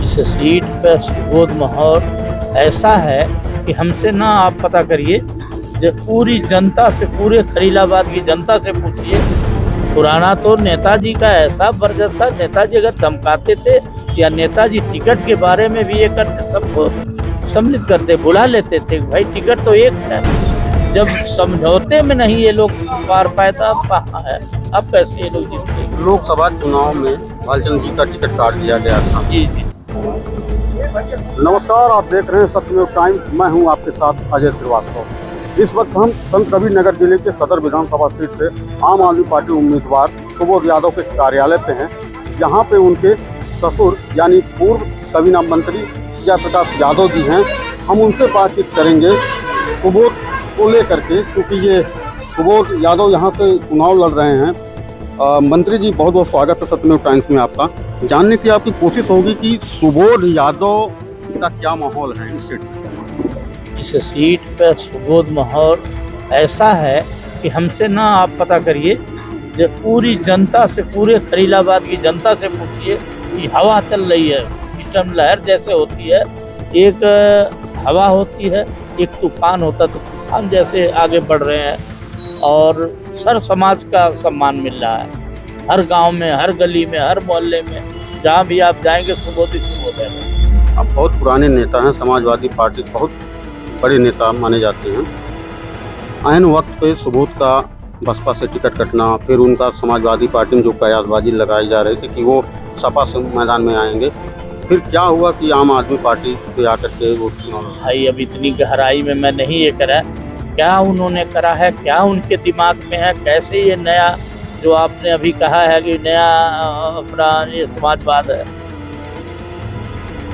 इस सीट पर सुबोध माहौल ऐसा है कि हमसे ना आप पता करिए, जब पूरी जनता से, पूरे खलीलाबाद की जनता से पूछिए। पुराना तो नेताजी का ऐसा बर्जर था, नेताजी अगर धमकाते थे या नेताजी टिकट के बारे में भी ये करते, सबको सम्मिलित करते, बुला लेते थे भाई टिकट तो एक है। जब समझौते में नहीं ये लोग पार पाए तो अब कहाँ है, अब कैसे ये लोग जीतेंगे। लोकसभा चुनाव में भालचंद्र जी का टिकट काट लिया गया था। जी जी। नमस्कार, आप देख रहे हैं सत्यमेव टाइम्स। मैं हूं आपके साथ अजय श्रीवास्तव। इस वक्त हम संत कबीर नगर जिले के सदर विधानसभा सीट से आम आदमी पार्टी उम्मीदवार सुबोध यादव के कार्यालय पे हैं। यहाँ पे उनके ससुर यानी पूर्व कैबिनेट मंत्री जयप्रकाश यादव जी हैं। हम उनसे बातचीत करेंगे सुबोध को लेकर के, क्योंकि ये सुबोध यादव यहाँ से चुनाव लड़ रहे हैं। मंत्री जी, बहुत बहुत स्वागत है सत्यमेव टाइम्स में आपका। जानने की आपकी कोशिश होगी कि सुबोध यादव का क्या माहौल है इस सीट पर। इस सीट पर सुबोध माहौल ऐसा है कि हमसे ना आप पता करिए, जब पूरी जनता से, पूरे खलीलाबाद की जनता से पूछिए कि हवा चल रही है, इस टाइम लहर जैसे होती है, एक हवा होती है, एक तूफान होता है, तो तूफान जैसे आगे बढ़ रहे हैं और सर समाज का सम्मान मिल रहा है। हर गांव में, हर गली में, हर मोहल्ले में, जहां भी आप जाएंगे सुबोध ही सुबोध है। आप बहुत पुराने नेता हैं, समाजवादी पार्टी बहुत बड़े नेता माने जाते हैं। ऐन वक्त पे सुबोध का बसपा से टिकट कटना, फिर उनका समाजवादी पार्टी में जो कयासबाजी लगाई जा रही थी कि वो सपा से मैदान में आएंगे, फिर क्या हुआ कि आम आदमी पार्टी पे आकर के वो चुनाव। भाई अब इतनी गहराई में मैं नहीं ये करा, क्या उन्होंने करा है, क्या उनके दिमाग में है, कैसे ये नया जो आपने अभी कहा है कि नया अपना ये समाजवाद है,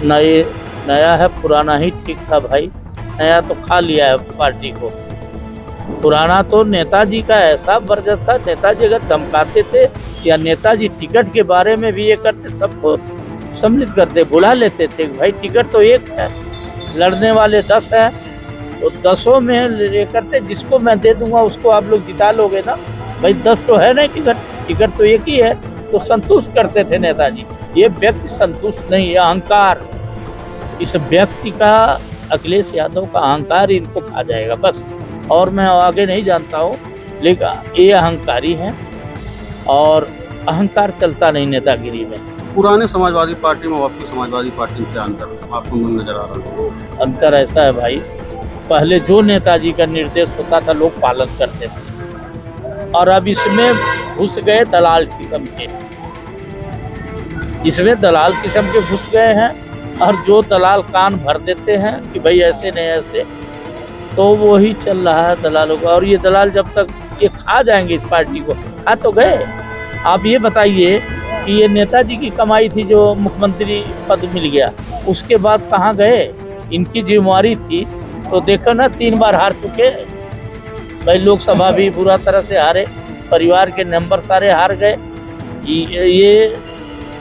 नया है, पुराना ही ठीक था भाई। नया तो खा लिया है पार्टी को। पुराना तो नेताजी का ऐसा बर्जर था, नेताजी अगर धमकाते थे या नेताजी टिकट के बारे में भी ये करते, सबको सम्मिलित करते, बुला लेते थे भाई टिकट तो एक है, लड़ने वाले 10 हैं, तो 10 में ये करते, जिसको मैं दे दूंगा उसको आप लोग जिता लोगे ना भाई। 10 तो है नहीं टिकट तो एक ही है, तो संतुष्ट करते थे नेताजी। ये व्यक्ति संतुष्ट नहीं है, अहंकार, इस व्यक्ति का, अखिलेश यादव का अहंकार इनको खा जाएगा बस। और मैं आगे नहीं जानता हूँ, लेकिन ये अहंकारी हैं और अहंकार चलता नहीं नेतागिरी में। पुराने समाजवादी पार्टी में आपकी समाजवादी पार्टी में क्या अंतर आपको नजर आ रहा है? अंतर ऐसा है भाई, पहले जो नेताजी का निर्देश होता था लोग पालन करते थे, और अब इसमें घुस गए दलाल किस्म के, इसमें दलाल किस्म के घुस गए हैं। और जो दलाल कान भर देते हैं कि भाई ऐसे नहीं ऐसे, तो वो ही चल रहा है दलालों का। और ये दलाल जब तक ये खा जाएंगे इस पार्टी को, खा तो गए। आप ये बताइए कि ये नेताजी की कमाई थी जो मुख्यमंत्री पद मिल गया, उसके बाद कहाँ गए? इनकी जिम्मेवारी थी तो देखो ना, 3 बार हार चुके भाई। लोकसभा भी बुरा तरह से हारे, परिवार के नंबर सारे हार गए। ये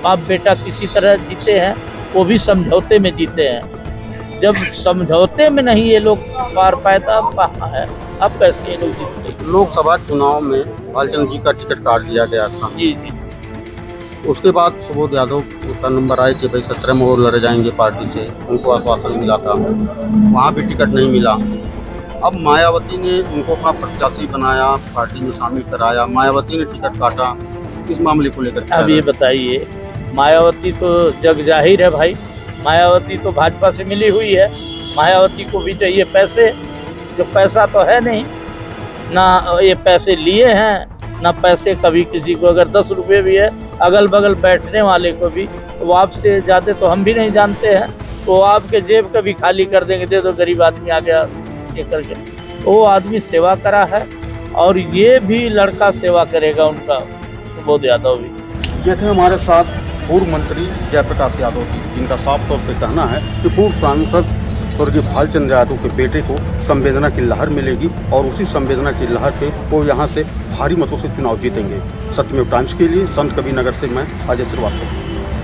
बाप बेटा किसी तरह जीते हैं, वो भी समझौते में जीते हैं। जब समझौते में नहीं ये लोग पार पाए तो अब कहाँ है, अब कैसे ये लोग जीतेंगे। लोकसभा चुनाव में भालचंद्र जी का टिकट काट दिया गया था। जी जी। उसके बाद सुबोध यादव का नंबर आए कि भाई 17 में और लड़े जाएंगे पार्टी से, उनको आश्वासन मिला था, वहाँ भी टिकट नहीं मिला। अब मायावती ने उनको अपना प्रत्याशी बनाया, पार्टी में शामिल कराया, मायावती ने टिकट काटा। इस मामले को लेकर अब ये बताइए, मायावती तो जग जाहिर है भाई, मायावती तो भाजपा से मिली हुई है। मायावती को भी चाहिए पैसे, जो पैसा तो है नहीं ना, ये पैसे लिए हैं ना, पैसे कभी किसी को अगर 10 रुपये भी है, अगल बगल बैठने वाले को भी, तो आपसे ज़्यादा तो हम भी नहीं जानते हैं, तो आपके जेब कभी खाली कर देंगे, दे दो गरीब आदमी आ गया ये करके। तो वो आदमी सेवा करा है और ये भी लड़का सेवा करेगा उनका, सुबोध यादव भी। ये थे हमारे साथ पूर्व मंत्री जयप्रकाश यादव जी, जिनका साफ तौर पर कहना है कि पूर्व सांसद स्वर्गीय भालचंद्र यादव के बेटे को संवेदना की लहर मिलेगी और उसी संवेदना की लहर पे वो यहाँ से भारी मतों से चुनाव जीतेंगे। सत्यमेव टाइम्स के लिए संत कबीर नगर से मैं अजय श्रीवास्तव।